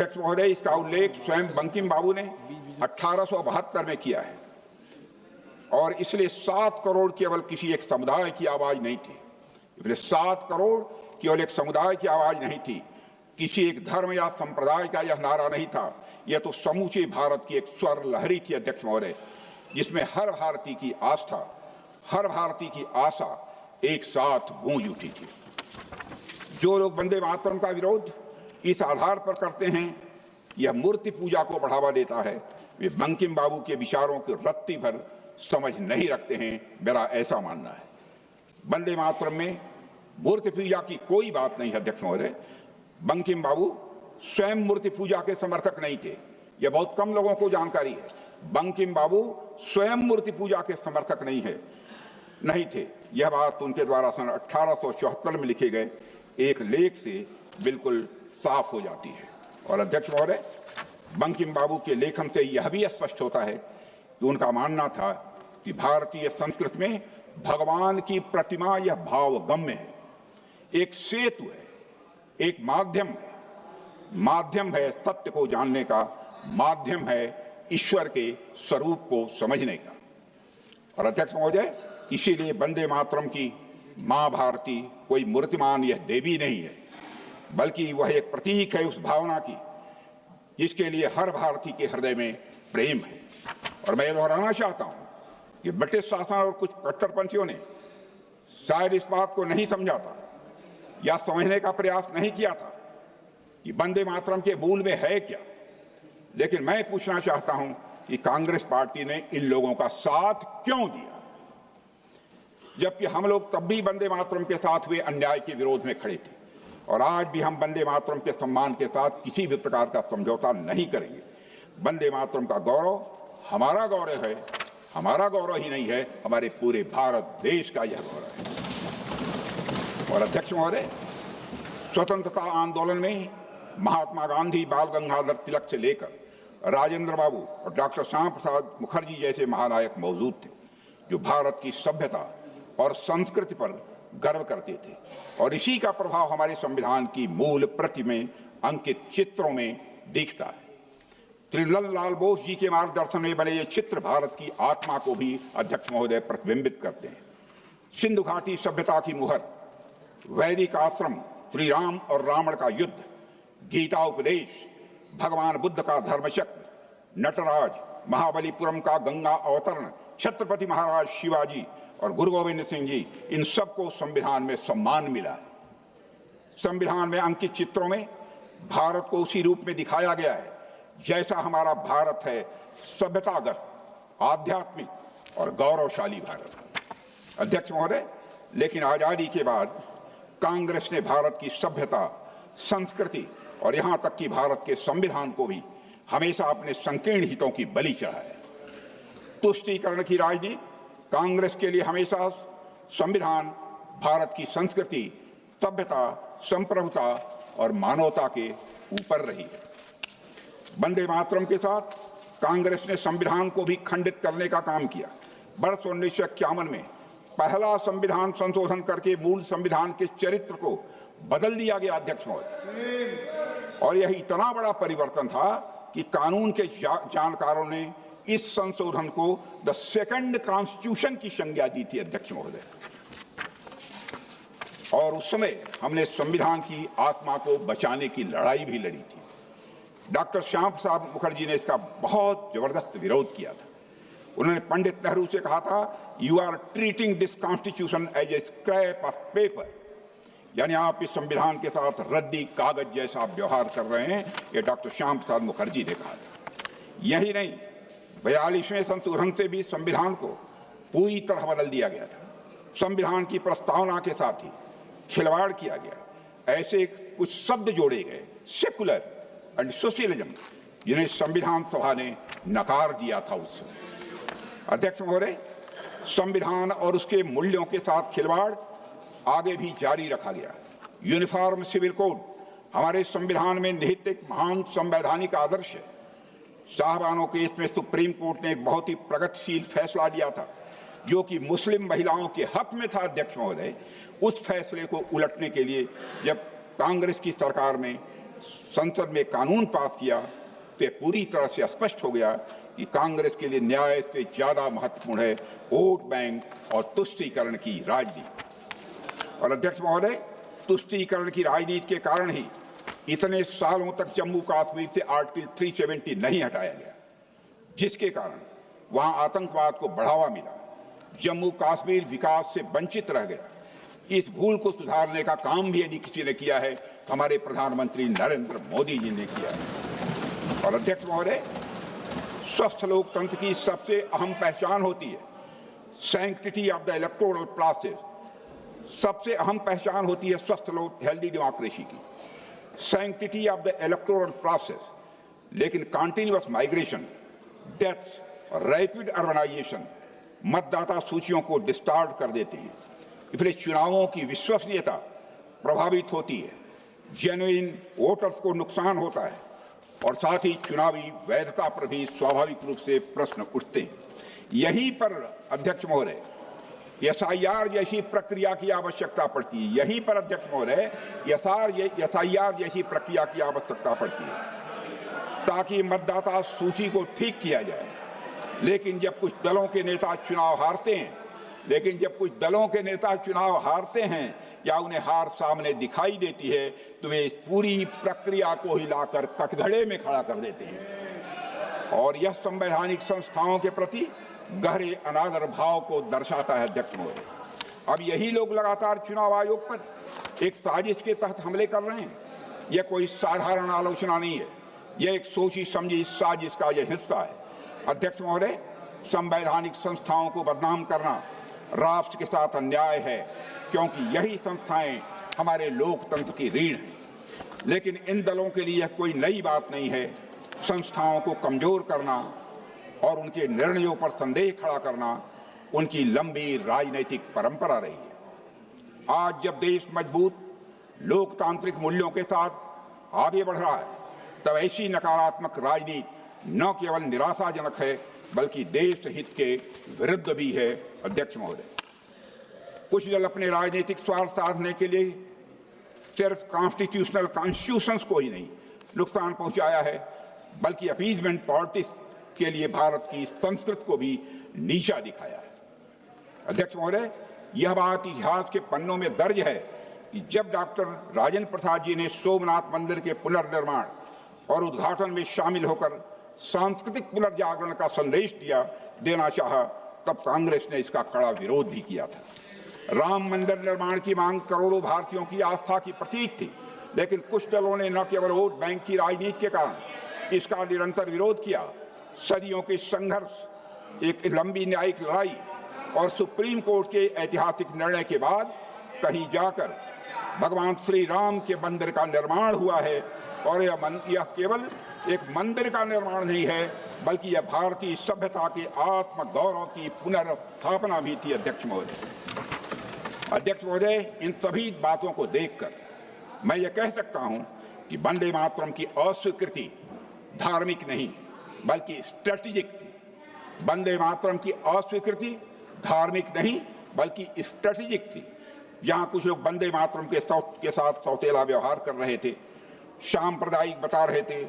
अध्यक्ष महोदय, इसका उल्लेख स्वयं बंकिम बाबू ने 1872 में किया है और इसलिए 7 करोड़ केवल किसी एक समुदाय की आवाज नहीं थी। इसलिए 7 करोड़ केवल एक समुदाय की आवाज नहीं थी, किसी एक धर्म या संप्रदाय का यह नारा नहीं था। यह तो समूचे भारत की एक स्वर लहरी थी अध्यक्ष महोदय, जिसमें हर भारतीय की आस्था, हर भारतीय की आशा एक साथ गूंज उठी थी। जो लोग वंदे मातरम का विरोध इस आधार पर करते हैं, यह मूर्ति पूजा को बढ़ावा देता है, वे बंकिम बाबू के विचारों की रत्ती भर समझ नहीं रखते हैं, मेरा ऐसा मानना है। वंदे मातरम में मूर्ति पूजा की कोई बात नहीं है अध्यक्ष महोदय। बंकिम बाबू स्वयं मूर्ति पूजा के समर्थक नहीं थे, यह बहुत कम लोगों को जानकारी है। बंकिम बाबू स्वयं मूर्ति पूजा के समर्थक नहीं थे। यह बात उनके द्वारा सन 1874 में लिखे गए एक लेख से बिल्कुल साफ हो जाती है। और अध्यक्ष महोदय, बंकिम बाबू के लेखन से यह भी स्पष्ट होता है कि उनका मानना था कि भारतीय संस्कृति में भगवान की प्रतिमा यह भावगम्य है, एक सेतु है, एक माध्यम है सत्य को जानने का, माध्यम है ईश्वर के स्वरूप को समझने का। और अध्यक्ष महोदय, इसीलिए वंदे मातरम की मां भारती कोई मूर्तिमान यह देवी नहीं है, बल्कि वह एक प्रतीक है उस भावना की जिसके लिए हर भारतीय के हृदय में प्रेम है। और मैं दोहराना चाहता हूं कि ब्रिटिश शासन और कुछ कट्टरपंथियों ने शायद इस बात को नहीं समझा था या समझने का प्रयास नहीं किया था कि वंदे मातरम के मूल में है क्या। लेकिन मैं पूछना चाहता हूं कि कांग्रेस पार्टी ने इन लोगों का साथ क्यों दिया, जबकि हम लोग तब भी वंदे मातरम के साथ हुए अन्याय के विरोध में खड़े थे। और आज भी हम वंदे मातरम के सम्मान के साथ किसी भी प्रकार का समझौता नहीं करेंगे। वंदे मातरम का गौरव हमारा गौरव है, हमारा गौरव ही नहीं है, हमारे पूरे भारत देश का यह गौरव है। और अध्यक्ष महोदय, स्वतंत्रता आंदोलन में महात्मा गांधी, बाल गंगाधर तिलक से लेकर राजेंद्र बाबू और डॉक्टर श्यामा प्रसाद मुखर्जी जैसे महानायक मौजूद थे, जो भारत की सभ्यता और संस्कृति पर गर्व करते थे। और इसी का प्रभाव हमारे संविधान की मूल प्रति में अंकित चित्रों में दिखता है। त्रिलल बोस जी के मार्गदर्शन में बने ये चित्र भारत की आत्मा को भी अध्यक्ष महोदय प्रतिबिंबित करते हैं। सिंधु घाटी सभ्यता की मुहर, वैदिक आश्रम, श्री राम और रावण का युद्ध, गीता उपदेश, भगवान बुद्ध का धर्मचक्र, नटराज, महाबलीपुरम का गंगा अवतरण, छत्रपति महाराज शिवाजी और गुरु गोविंद सिंह जी, इन सबको संविधान में सम्मान मिला है। संविधान में अंकित चित्रों में भारत को उसी रूप में दिखाया गया है जैसा हमारा भारत है, सभ्यतागत, आध्यात्मिक और गौरवशाली भारत। अध्यक्ष महोदय, लेकिन आजादी के बाद कांग्रेस ने भारत की सभ्यता, संस्कृति और यहां तक कि भारत के संविधान को भी हमेशा अपने संकीर्ण हितों की बलि चढ़ाया। तुष्टीकरण की राजनीति कांग्रेस के लिए हमेशा संविधान, भारत की संस्कृति, सभ्यता, संप्रभुता और मानवता के ऊपर रही है। वंदे मातरम के साथ कांग्रेस ने संविधान को भी खंडित करने का काम किया। वर्ष 1951 में पहला संविधान संशोधन करके मूल संविधान के चरित्र को बदल दिया गया अध्यक्ष महोदय। और यह इतना बड़ा परिवर्तन था कि कानून के जानकारों ने इस संशोधन को द सेकंड कॉन्स्टिट्यूशन की संज्ञा दी थी अध्यक्ष महोदय। और उस समय हमने संविधान की आत्मा को बचाने की लड़ाई भी लड़ी थी। डॉक्टर श्यामा प्रसाद मुखर्जी ने इसका बहुत जबरदस्त विरोध किया था। उन्होंने पंडित नेहरू से कहा था, you are treating this constitution as a scrap of paper, यानी आप इस संविधान के साथ रद्दी कागज जैसा व्यवहार कर रहे हैं। ये डॉक्टर श्यामा प्रसाद मुखर्जी ने कहा था। यही नहीं, 42वें संशोधन से भी संविधान को पूरी तरह बदल दिया गया था। संविधान की प्रस्तावना के साथ ही खिलवाड़ किया गया। ऐसे कुछ शब्द जोड़े गए, सेकुलर एंड सोशलिज्म, जिन्हें संविधान सभा ने नकार दिया था उस समय। अध्यक्ष महोदय, संविधान और उसके मूल्यों के साथ खिलवाड़ आगे भी जारी रखा गया। यूनिफॉर्म सिविल कोड हमारे संविधान में निहित एक महान संवैधानिक आदर्श है। साहबानों के इसमें सुप्रीम कोर्ट ने एक बहुत ही प्रगतिशील फैसला दिया था, जो कि मुस्लिम महिलाओं के हक में था अध्यक्ष महोदय। उस फैसले को उलटने के लिए जब कांग्रेस की सरकार में संसद में कानून पास किया तो पूरी तरह से स्पष्ट हो गया कि कांग्रेस के लिए न्याय से ज्यादा महत्वपूर्ण है वोट बैंक और तुष्टीकरण की राजनीति। और अध्यक्ष महोदय, तुष्टीकरण की राजनीति के कारण ही इतने सालों तक जम्मू कश्मीर से आर्टिकल 370 नहीं हटाया गया, जिसके कारण वहां आतंकवाद को बढ़ावा मिला, जम्मू कश्मीर विकास से वंचित रह गया। इस भूल को सुधारने का काम भी यदि किसी ने किया है तो हमारे प्रधानमंत्री नरेंद्र मोदी जी ने किया है। और अध्यक्ष महोदय, स्वस्थ लोकतंत्र की सबसे अहम पहचान होती है sanctity of the electoral process. सबसे अहम पहचान होती है स्वस्थ हेल्दी डेमोक्रेसी की, sanctity of the electoral process. लेकिन कंटिन्यूअस माइग्रेशन, डेथ्स और रैपिड अर्बनाइजेशन मतदाता सूचियों को डिस्टार्ट कर देते हैं। इसलिए चुनावों की विश्वसनीयता प्रभावित होती है, जेन्युइन वोटर्स को नुकसान होता है और साथ ही चुनावी वैधता पर भी स्वाभाविक रूप से प्रश्न उठते हैं। यहीं पर अध्यक्ष महोदय एसआईआर जैसी प्रक्रिया की आवश्यकता पड़ती है। यहीं पर अध्यक्ष महोदय एसआईआर जैसी प्रक्रिया की आवश्यकता पड़ती है ताकि मतदाता सूची को ठीक किया जाए। लेकिन जब कुछ दलों के नेता चुनाव हारते हैं या उन्हें हार सामने दिखाई देती है तो वे इस पूरी प्रक्रिया को हिलाकर कटघरे में खड़ा कर देते हैं और यह संवैधानिक संस्थाओं के प्रति गहरे अनादर भाव को दर्शाता है। अध्यक्ष महोदय, अब यही लोग लगातार चुनाव आयोग पर एक साजिश के तहत हमले कर रहे हैं। यह कोई साधारण आलोचना नहीं है, यह एक सोची समझी साजिश का यह हिस्सा है। अध्यक्ष महोदय, संवैधानिक संस्थाओं को बदनाम करना राष्ट्र के साथ अन्याय है, क्योंकि यही संस्थाएं हमारे लोकतंत्र की रीढ़ हैं। लेकिन इन दलों के लिए यह कोई नई बात नहीं है संस्थाओं को कमजोर करना और उनके निर्णयों पर संदेह खड़ा करना उनकी लंबी राजनीतिक परंपरा रही है। आज जब देश मजबूत लोकतांत्रिक मूल्यों के साथ आगे बढ़ रहा है, तब ऐसी नकारात्मक राजनीति न केवल निराशाजनक है बल्कि देश हित के विरुद्ध भी है। अध्यक्ष महोदय, कुछ दल अपने राजनीतिक स्वार्थ साधने के लिए सिर्फ कॉन्स्टिट्यूशंस को ही नहीं नुकसान पहुंचाया है, बल्कि अपीजमेंट पॉलिटिक्स के लिए भारत की संस्कृति को भी नीचा दिखाया है। अध्यक्ष महोदय, यह बात इतिहास के पन्नों में दर्ज है कि जब डॉक्टर राजेंद्र प्रसाद जी ने सोमनाथ मंदिर के पुनर्निर्माण और उद्घाटन में शामिल होकर सांस्कृतिक पुनर्जागरण का संदेश देना चाहा, तब कांग्रेस ने इसका कड़ा विरोध भी किया था। राम मंदिर निर्माण की मांग करोड़ों भारतीयों की आस्था की प्रतीक थी, लेकिन कुछ दलों ने न केवल वोट बैंक की राजनीति के कारण इसका निरंतर विरोध किया, सदियों के संघर्ष, एक लंबी न्यायिक लड़ाई और सुप्रीम कोर्ट के ऐतिहासिक निर्णय के बाद कहीं जाकर भगवान श्री राम के मंदिर का निर्माण हुआ है। और यह केवल एक मंदिर का निर्माण नहीं है, बल्कि यह भारतीय सभ्यता के आत्मगौरव की पुनर्स्थापना भी थी। अध्यक्ष महोदय, इन सभी बातों को देखकर मैं ये कह सकता हूं कि वंदे मातरम की अस्वीकृति धार्मिक नहीं बल्कि स्ट्रेटेजिक थी। वंदे मातरम की अस्वीकृति धार्मिक नहीं बल्कि स्ट्रेटेजिक थी। जहां कुछ लोग वंदे मातरम के साथ सौतेला व्यवहार कर रहे थे, सांप्रदायिक बता रहे थे,